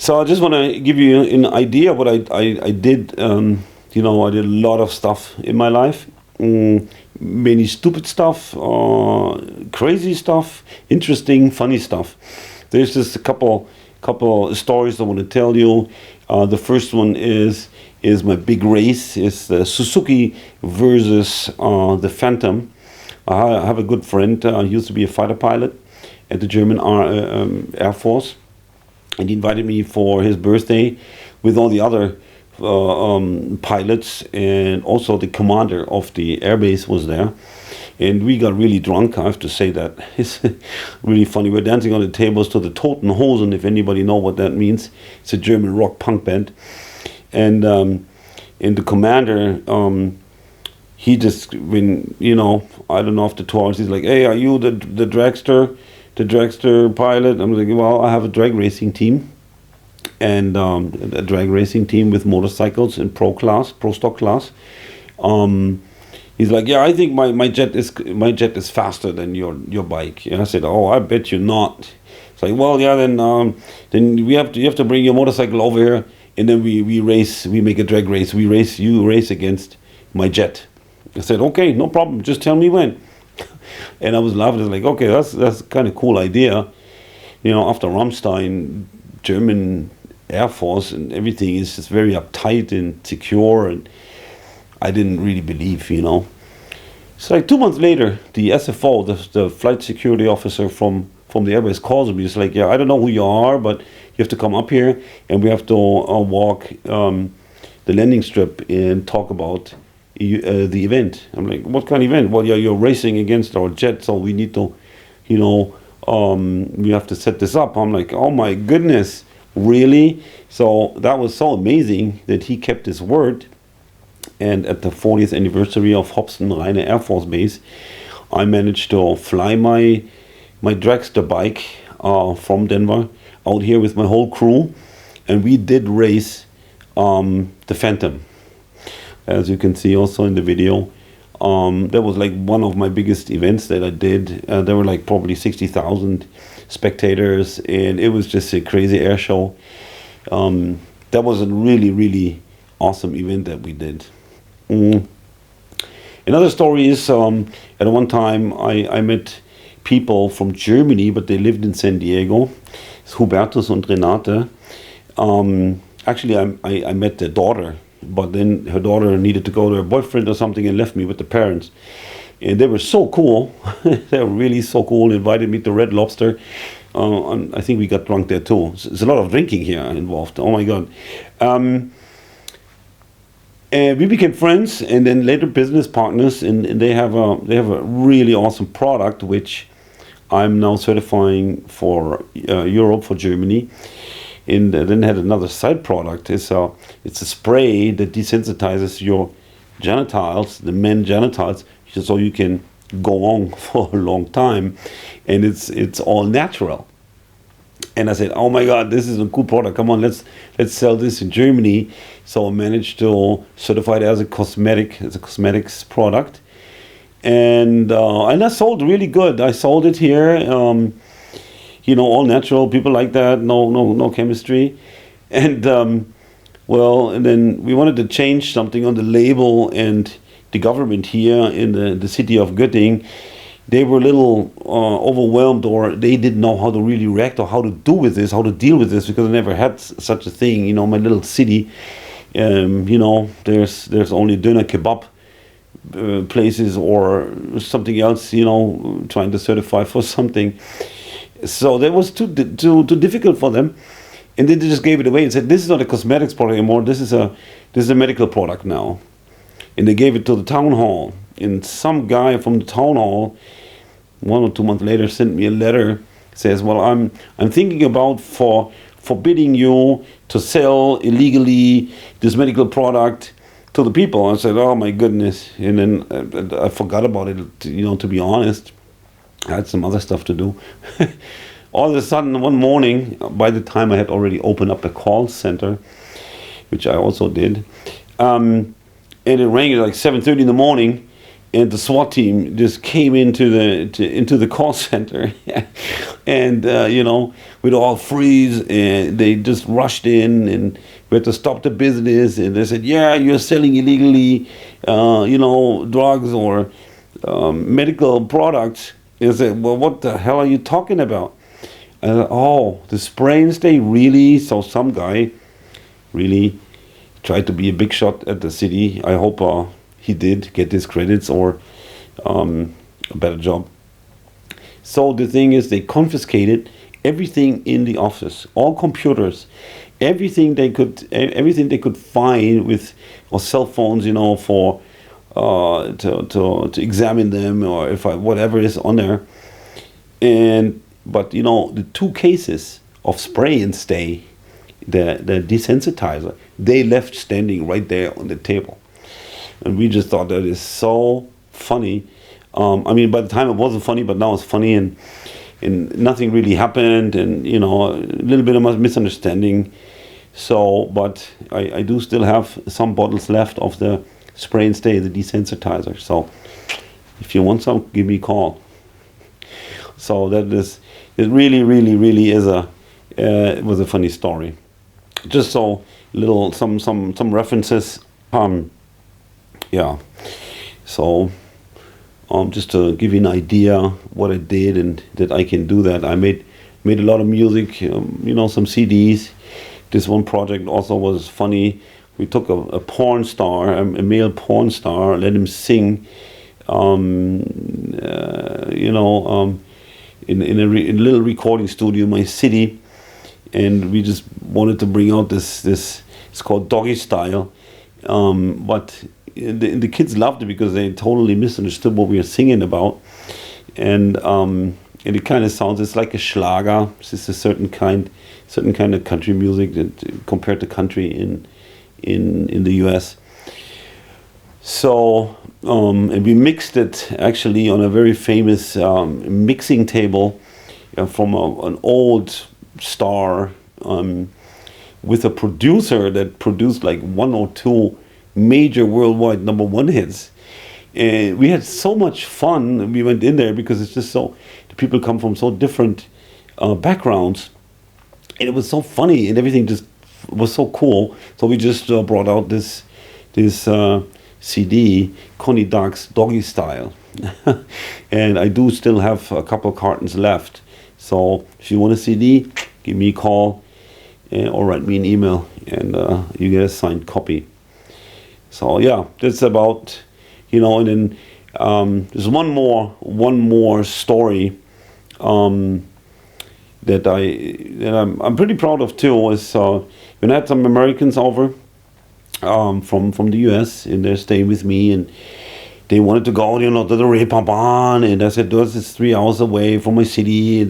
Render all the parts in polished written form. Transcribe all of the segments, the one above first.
So I just want to give you an idea what I did. I did a lot of stuff in my life. Many stupid stuff, crazy stuff, interesting, funny stuff. There's just a couple stories I want to tell you. The first one is my big race. Is the Suzuki versus the Phantom. I have a good friend. He used to be a fighter pilot at the German Air Force, and he invited me for his birthday with all the other pilots, and also the commander of the airbase was there. And we got really drunk, I have to say that. It's really funny. We're dancing on the tables to the Toten Hosen, if anybody know what that means. It's a German rock punk band. And the commander, he just, when, I don't know, after 2 hours, he's like, hey, are you the dragster pilot? I'm like, well, I have a drag racing team. And a drag racing team with motorcycles in pro stock class. He's like, yeah, I think my jet is faster than your bike. Yeah, I said, oh, I bet you're not. It's like, well, yeah, then you have to bring your motorcycle over here, and then we race. We make a drag race. You race against my jet. I said, okay, no problem. Just tell me when. And I was laughing. I was like, okay, that's kind of cool idea. After Rammstein, German Air Force and everything is just very uptight and secure, and I didn't really believe. It's like 2 months later, the SFO, the flight security officer from the airbase, calls me. He's like, yeah, I don't know who you are, but you have to come up here, and we have to walk the landing strip and talk about the event. I'm like, what kind of event? Well, yeah, you're racing against our jet, so we need to, we have to set this up. I'm like, oh my goodness, really? So that was so amazing that he kept his word. And at the 40th anniversary of Hobson-Rheine Air Force Base, I managed to fly my dragster bike from Denver out here with my whole crew, and we did race the Phantom, as you can see also in the video. That was like one of my biggest events that I did. There were like probably 60,000 spectators, and it was just a crazy air show. That was a really, really awesome event that we did. Another story is at one time I met people from Germany, but they lived in San Diego. It's Hubertus and Renate. Actually, I met their daughter, but then her daughter needed to go to her boyfriend or something and left me with the parents. And they were so cool. They were really so cool. Invited me to Red Lobster. I think we got drunk there too. There's a lot of drinking here involved. Oh my God. And we became friends, and then later business partners. And they have a really awesome product, which I'm now certifying for Europe, for Germany. And then had another side product. It's a spray that desensitizes your genitals, the men genitals, so you can go on for a long time, and it's all natural. And I said, oh my God, this is a cool product. Come on, let's sell this in Germany. So I managed to certify it as a cosmetics product, and I sold really good. I sold it here, all natural. People like that. No chemistry, and and then we wanted to change something on the label, and the government here in the city of Göttingen, they were a little overwhelmed, or they didn't know how to really react or how to deal with this, because I never had such a thing. My little city, there's only doner kebab places or something else, trying to certify for something. So that was too difficult for them, and then they just gave it away and said, this is not a cosmetics product anymore. This is a medical product now. And they gave it to the town hall, and some guy from the town hall 1 or 2 months later sent me a letter, says, well, I'm thinking about forbidding you to sell illegally this medical product to the people. I said, oh my goodness. And then I forgot about it, to be honest. I had some other stuff to do. All of a sudden, one morning, by the time I had already opened up a call center, which I also did, and it rang at like 7:30 in the morning, and the SWAT team just came into the call center, and we'd all freeze, and they just rushed in, and we had to stop the business, and they said, "Yeah, you're selling illegally, drugs or medical products." And I said, "Well, what the hell are you talking about?" And I said, "Oh, the spray and stay, really?" So some guy really tried to be a big shot at the city. I hope he did get his credits or a better job. So the thing is, they confiscated everything in the office, all computers, everything they could find with, or cell phones, for to examine them, or whatever is on there. But the 2 cases of spray and stay, the desensitizer, they left standing right there on the table. And we just thought that is so funny. By the time it wasn't funny, but now it's funny, and nothing really happened, and a little bit of misunderstanding. So, but I do still have some bottles left of the spray and stay, the desensitizer. So, if you want some, give me a call. So it really, really, really is it was a funny story. Just so some references. So just to give you an idea what I did and that I can do that. I made a lot of music, some CDs. This one project also was funny. We took a porn star, a male porn star, let him sing, in a little recording studio in my city, and we just wanted to bring out this. It's called Doggy Style, but the kids loved it because they totally misunderstood what we were singing about, and it kind of sounds, it's like a Schlager. It's just a certain kind of country music that, compared to country in the US. So and we mixed it actually on a very famous mixing table from an old star, with a producer that produced like 1 or 2 major worldwide #1 hits. And we had so much fun. We went in there because it's just the people come from so different backgrounds, and it was so funny, and everything just was so cool. So we just brought out this CD, Connie Dark's Doggy Style. And I do still have a couple of cartons left. So if you want a CD, give me a call or write me an email, and you get a signed copy. So yeah, that's about, and then there's one more story that I'm pretty proud of too. Is when I had some Americans over from the US, and they're staying with me, and they wanted to go, to the Reeperbahn, and I said, this is 3 hours away from my city,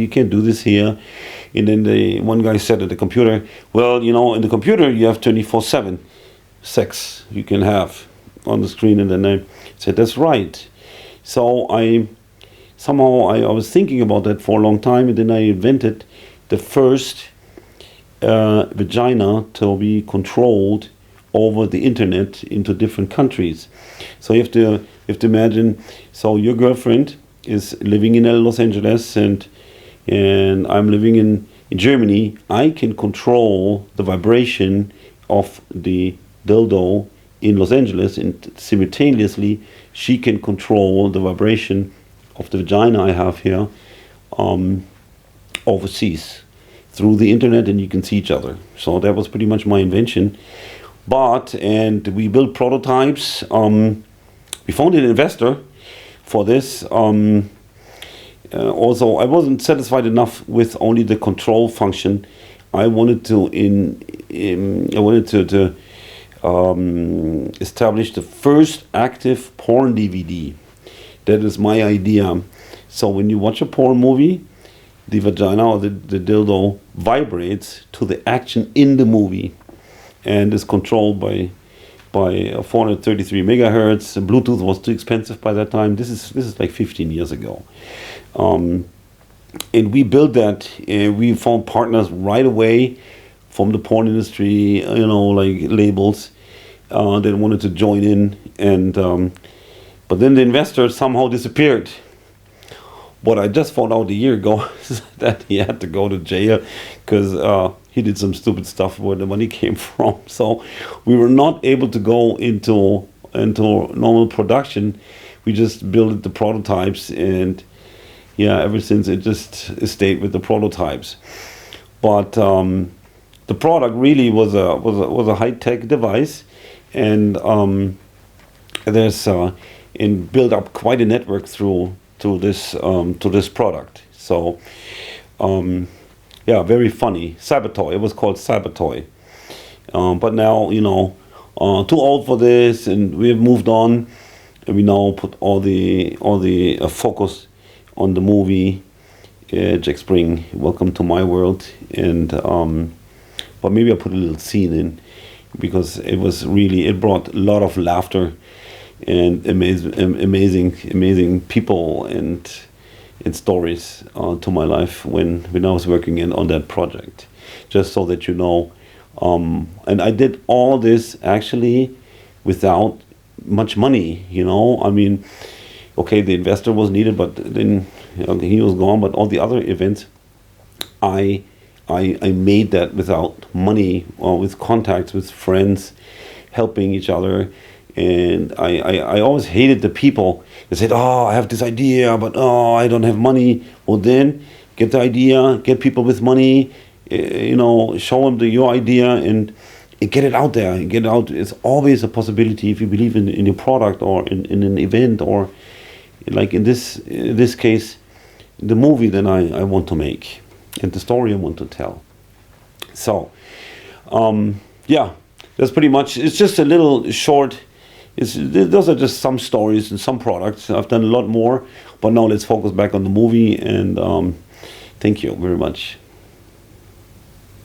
you can't do this here. And then one guy said at the computer, well, in the computer you have 24/7 sex you can have on the screen. And then I said, that's right. So I was thinking about that for a long time, and then I invented the first vagina to be controlled over the internet into different countries. So you have to imagine, so your girlfriend is living in Los Angeles, and I'm living in Germany. I can control the vibration of the dildo in Los Angeles, and simultaneously she can control the vibration of the vagina I have here overseas through the internet, and you can see each other. So that was pretty much my invention. And we built prototypes. We found an investor for this. Also, I wasn't satisfied enough with only the control function. I wanted to establish the first active porn DVD. That is my idea. So when you watch a porn movie, the vagina or the dildo vibrates to the action in the movie, and is controlled by 433 megahertz. Bluetooth was too expensive by that time. This is like 15 years ago. And we built that. We found partners right away from the porn industry, like labels that wanted to join in. And But then the investor somehow disappeared. What I just found out a year ago is that he had to go to jail because he did some stupid stuff where the money came from. So we were not able to go into normal production. We just built the prototypes, and yeah, ever since it just stayed with the prototypes. But the product really was a high-tech device, and there's and built up quite a network through to this product. So yeah, very funny. Cybertoy. It was called Cybertoy. But now, too old for this, and we have moved on, and we now put all the focus on the movie. Jack Spring, Welcome to My World, and but maybe I'll put a little scene in, because it brought a lot of laughter and amazing people and stories to my life when I was working on that project. Just so that you know, and I did all this actually without much money. I mean, okay, the investor was needed, but then he was gone. But all the other events, I made that without money, with contacts with friends, helping each other. And I always hated the people that said, oh, I have this idea, but I don't have money. Well, then get the idea, get people with money, show them your idea, and get it out there. Get it out. It's always a possibility if you believe in your product, or in an event, or like in this case, the movie that I want to make, and the story I want to tell. So, yeah, that's pretty much. It's just a little short. Those are just some stories and some products. I've done a lot more, but now let's focus back on the movie, and thank you very much.